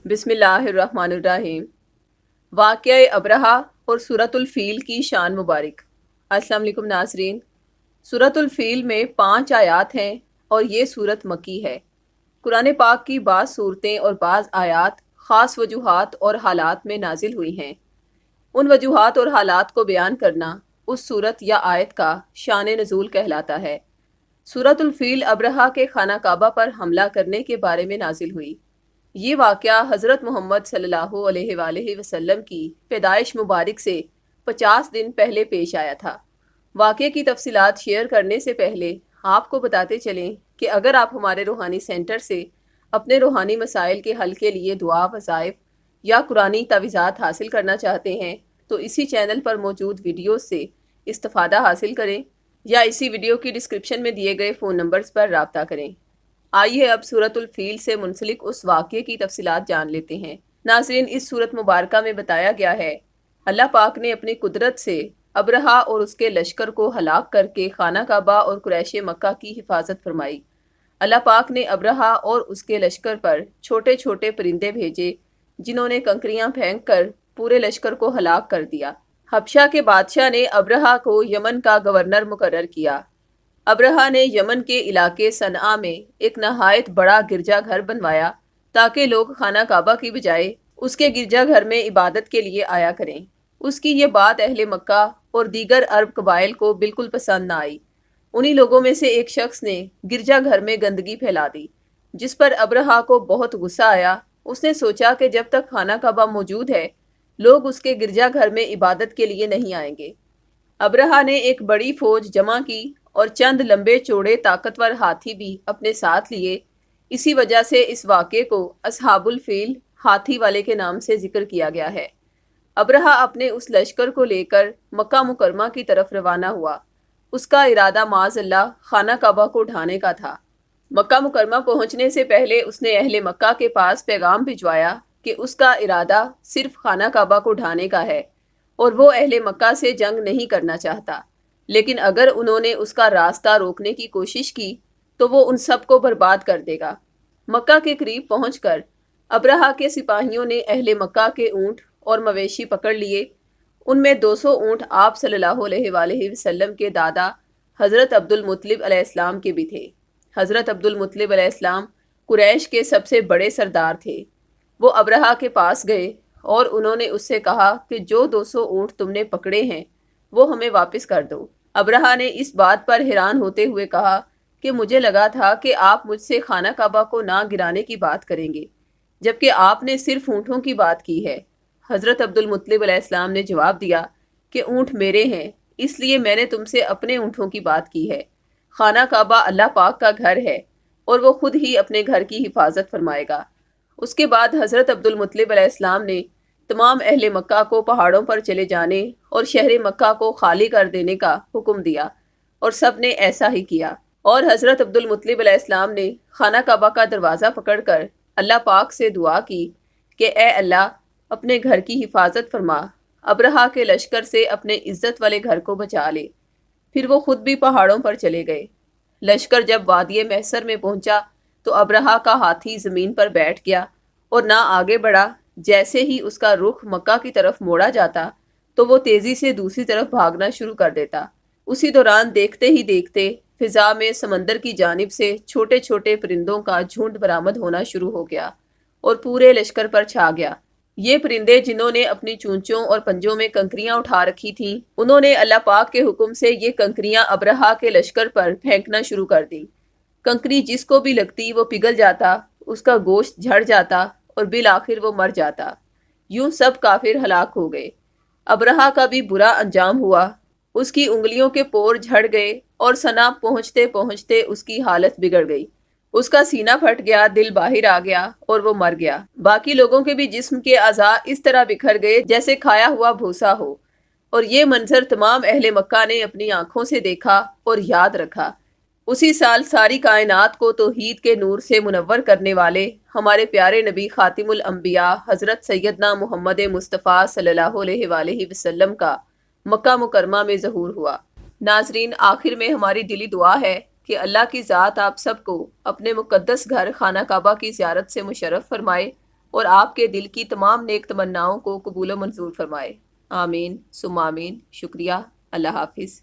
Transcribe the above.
بسم اللہ الرحمن الرحیم۔ واقعہ ابرہہ اور سورۃ الفیل کی شان مبارک۔ السلام علیکم ناظرین۔ سورۃ الفیل میں 5 آیات ہیں اور یہ سورت مکی ہے۔ قرآن پاک کی بعض صورتیں اور بعض آیات خاص وجوہات اور حالات میں نازل ہوئی ہیں۔ ان وجوہات اور حالات کو بیان کرنا اس سورت یا آیت کا شان نزول کہلاتا ہے۔ سورۃ الفیل ابرہہ کے خانہ کعبہ پر حملہ کرنے کے بارے میں نازل ہوئی۔ یہ واقعہ حضرت محمد صلی اللہ علیہ وآلہ وسلم کی پیدائش مبارک سے 50 دن پہلے پیش آیا تھا۔ واقعے کی تفصیلات شیئر کرنے سے پہلے آپ کو بتاتے چلیں کہ اگر آپ ہمارے روحانی سینٹر سے اپنے روحانی مسائل کے حل کے لیے دعا، وظائف یا قرآنی تعویذات حاصل کرنا چاہتے ہیں تو اسی چینل پر موجود ویڈیوز سے استفادہ حاصل کریں یا اسی ویڈیو کی ڈسکرپشن میں دیے گئے فون نمبرز پر رابطہ کریں۔ آئیے اب سورۃ الفیل سے منسلک اس واقعے کی تفصیلات جان لیتے ہیں۔ ناظرین، اس سورت مبارکہ میں بتایا گیا ہے اللہ پاک نے اپنی قدرت سے ابرہہ اور اس کے لشکر کو ہلاک کر کے خانہ کعبہ اور قریش مکہ کی حفاظت فرمائی۔ اللہ پاک نے ابرہہ اور اس کے لشکر پر چھوٹے چھوٹے پرندے بھیجے جنہوں نے کنکریاں پھینک کر پورے لشکر کو ہلاک کر دیا۔ حبشہ کے بادشاہ نے ابرہہ کو یمن کا گورنر مقرر کیا۔ ابرہہ نے یمن کے علاقے صنعا میں ایک نہایت بڑا گرجا گھر بنوایا تاکہ لوگ خانہ کعبہ کی بجائے اس کے گرجا گھر میں عبادت کے لیے آیا کریں۔ اس کی یہ بات اہل مکہ اور دیگر عرب قبائل کو بالکل پسند نہ آئی۔ انہی لوگوں میں سے ایک شخص نے گرجا گھر میں گندگی پھیلا دی، جس پر ابرہہ کو بہت غصہ آیا۔ اس نے سوچا کہ جب تک خانہ کعبہ موجود ہے لوگ اس کے گرجا گھر میں عبادت کے لیے نہیں آئیں گے۔ ابرہہ نے ایک بڑی فوج جمع کی اور چند لمبے چوڑے طاقتور ہاتھی بھی اپنے ساتھ لیے۔ اسی وجہ سے اس واقعے کو اصحاب الفیل، ہاتھی والے کے نام سے ذکر کیا گیا ہے۔ ابرہہ اپنے اس لشکر کو لے کر مکہ مکرمہ کی طرف روانہ ہوا۔ اس کا ارادہ معاذ اللہ خانہ کعبہ کو ڈھانے کا تھا۔ مکہ مکرمہ پہنچنے سے پہلے اس نے اہل مکہ کے پاس پیغام بھجوایا کہ اس کا ارادہ صرف خانہ کعبہ کو ڈھانے کا ہے اور وہ اہل مکہ سے جنگ نہیں کرنا چاہتا، لیکن اگر انہوں نے اس کا راستہ روکنے کی کوشش کی تو وہ ان سب کو برباد کر دے گا۔ مکہ کے قریب پہنچ کر ابرہہ کے سپاہیوں نے اہل مکہ کے اونٹ اور مویشی پکڑ لیے۔ ان میں 200 اونٹ آپ صلی اللہ علیہ وآلہ وسلم کے دادا حضرت عبد المطلب علیہ السلام کے بھی تھے۔ حضرت عبد المطلب علیہ السلام قریش کے سب سے بڑے سردار تھے۔ وہ ابرہہ کے پاس گئے اور انہوں نے اس سے کہا کہ جو 200 اونٹ تم نے پکڑے ہیں وہ ہمیں واپس کر دو۔ ابرہہ نے اس بات پر حیران ہوتے ہوئے کہا کہ مجھے لگا تھا کہ آپ مجھ سے خانہ کعبہ کو نہ گرانے کی بات کریں گے، جبکہ آپ نے صرف اونٹوں کی بات کی ہے۔ حضرت عبد المطلب علیہ السلام نے جواب دیا کہ اونٹ میرے ہیں، اس لیے میں نے تم سے اپنے اونٹوں کی بات کی ہے۔ خانہ کعبہ اللہ پاک کا گھر ہے اور وہ خود ہی اپنے گھر کی حفاظت فرمائے گا۔ اس کے بعد حضرت عبد المطلب علیہ السلام نے تمام اہل مکہ کو پہاڑوں پر چلے جانے اور شہر مکہ کو خالی کر دینے کا حکم دیا اور سب نے ایسا ہی کیا۔ اور حضرت عبد المطلب علیہ السلام نے خانہ کعبہ کا دروازہ پکڑ کر اللہ پاک سے دعا کی کہ اے اللہ اپنے گھر کی حفاظت فرما، ابرہہ کے لشکر سے اپنے عزت والے گھر کو بچا لے۔ پھر وہ خود بھی پہاڑوں پر چلے گئے۔ لشکر جب وادی محصر میں پہنچا تو ابرہہ کا ہاتھی زمین پر بیٹھ گیا اور نہ آگے بڑھا۔ جیسے ہی اس کا رخ مکہ کی طرف موڑا جاتا تو وہ تیزی سے دوسری طرف بھاگنا شروع کر دیتا۔ اسی دوران دیکھتے ہی دیکھتے فضا میں سمندر کی جانب سے چھوٹے چھوٹے پرندوں کا جھنڈ برآمد ہونا شروع ہو گیا اور پورے لشکر پر چھا گیا۔ یہ پرندے جنہوں نے اپنی چونچوں اور پنجوں میں کنکریاں اٹھا رکھی تھیں، انہوں نے اللہ پاک کے حکم سے یہ کنکریاں ابرہہ کے لشکر پر پھینکنا شروع کر دیں۔ کنکری جس کو بھی لگتی وہ پگھل جاتا، اس کا گوشت جھڑ جاتا اور بالآخر وہ مر جاتا۔ یوں سب کافر ہلاک ہو گئے۔ ابرہہ کا بھی برا انجام ہوا۔ اس کی انگلیوں کے پور جھڑ گئے اور صنعا پہنچتے پہنچتے اس کی حالت بگڑ گئی۔ اس کا سینہ پھٹ گیا، دل باہر آ گیا اور وہ مر گیا۔ باقی لوگوں کے بھی جسم کے اعضاء اس طرح بکھر گئے جیسے کھایا ہوا بھوسا ہو، اور یہ منظر تمام اہل مکہ نے اپنی آنکھوں سے دیکھا اور یاد رکھا۔ اسی سال ساری کائنات کو توحید کے نور سے منور کرنے والے ہمارے پیارے نبی خاتم الانبیاء حضرت سیدنا محمد مصطفیٰ صلی اللہ علیہ وآلہ وسلم کا مکہ مکرمہ میں ظہور ہوا۔ ناظرین، آخر میں ہماری دلی دعا ہے کہ اللہ کی ذات آپ سب کو اپنے مقدس گھر خانہ کعبہ کی زیارت سے مشرف فرمائے اور آپ کے دل کی تمام نیک تمناؤں کو قبول و منظور فرمائے۔ آمین ثم آمین۔ شکریہ۔ اللہ حافظ۔